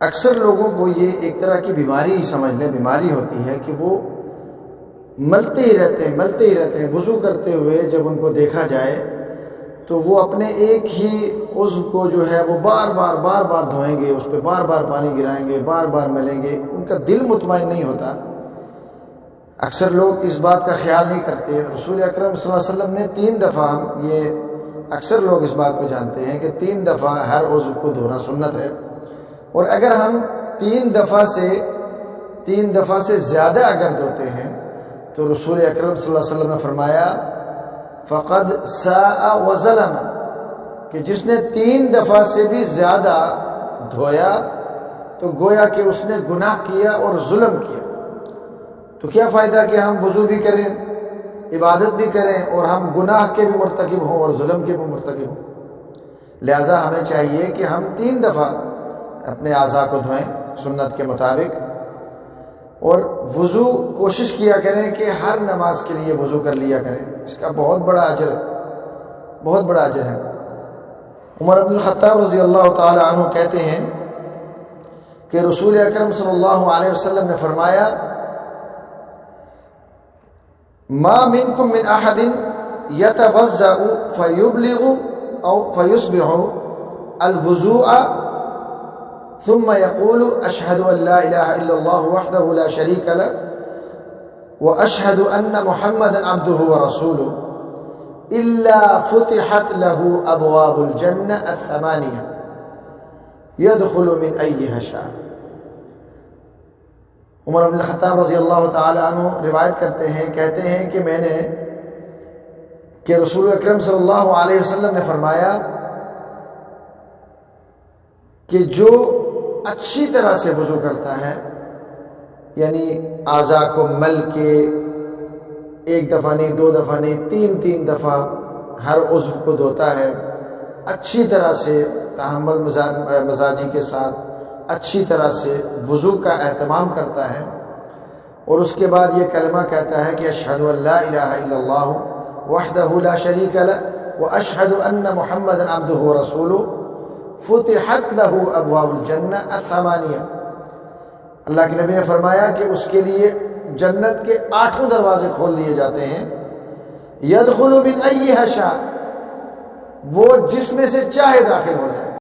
اکثر لوگوں کو یہ ایک طرح کی بیماری سمجھ لیں، بیماری ہوتی ہے کہ وہ ملتے ہی رہتے ہیں وضو کرتے ہوئے جب ان کو دیکھا جائے تو وہ اپنے ایک ہی عضو کو جو ہے وہ بار بار دھوئیں گے، اس پہ بار بار پانی گرائیں گے، بار بار ملیں گے، ان کا دل مطمئن نہیں ہوتا۔ اکثر لوگ اس بات کا خیال نہیں کرتے۔ رسول اکرم صلی اللہ علیہ وسلم نے 3 دفعہ، یہ اکثر لوگ اس بات کو جانتے ہیں کہ 3 دفعہ ہر عضو کو دھونا سنت ہے، اور اگر ہم 3 دفعہ سے زیادہ اگر دھوتے ہیں تو رسول اکرم صلی اللہ علیہ وسلم نے فرمایا فقد ساء وظلم، کہ جس نے 3 دفعہ سے بھی زیادہ دھویا تو گویا کہ اس نے گناہ کیا اور ظلم کیا۔ تو کیا فائدہ کہ ہم وضو بھی کریں، عبادت بھی کریں، اور ہم گناہ کے بھی مرتکب ہوں اور ظلم کے بھی مرتکب ہوں؟ لہٰذا ہمیں چاہیے کہ ہم 3 دفعہ اپنے اعضاء کو دھوئیں سنت کے مطابق، اور وضو کوشش کیا کریں کہ ہر نماز کے لیے وضو کر لیا کریں، اس کا بہت بڑا اجر ہے۔ عمر بن الخطاب رضی اللہ تعالی عنہ کہتے ہیں کہ رسول اکرم صلی اللہ علیہ وسلم نے فرمایا ما منکم من احد یتوضأ فیبلغ او فیصبح الوضوء ثم يقول أشهد أن لا إله إلا الله وحده لا شريك له وأشهد أن محمدا عبده ورسوله إلا فتحت له أبواب الجنة 8 يدخل من أيها شاء۔ عمر بن الخطاب رضی اللہ تعالی عنہ روایت کرتے ہیں، کہتے ہیں کہ رسول اکرم صلی اللہ علیہ وسلم نے فرمایا کہ جو اچھی طرح سے وضو کرتا ہے، یعنی اعضاء کو مل کے 1 دفعہ نہیں، 2 دفعہ نہیں، 3 دفعہ ہر عضو کو دھوتا ہے، اچھی طرح سے تحمل مزاجی کے ساتھ اچھی طرح سے وضو کا اہتمام کرتا ہے، اور اس کے بعد یہ کلمہ کہتا ہے کہ اشہد ان لا الہ الا اللہ وحدہ لا شریک لہ واشہد ان محمدا عبدہ ورسولہ فتحت لہ ابواب الجنہ 8۔ اللہ کے نبی نے فرمایا کہ اس کے لیے جنت کے 8 دروازے کھول دیے جاتے ہیں، یدخل من ایہا شاء، وہ جس میں سے چاہے داخل ہو جائے۔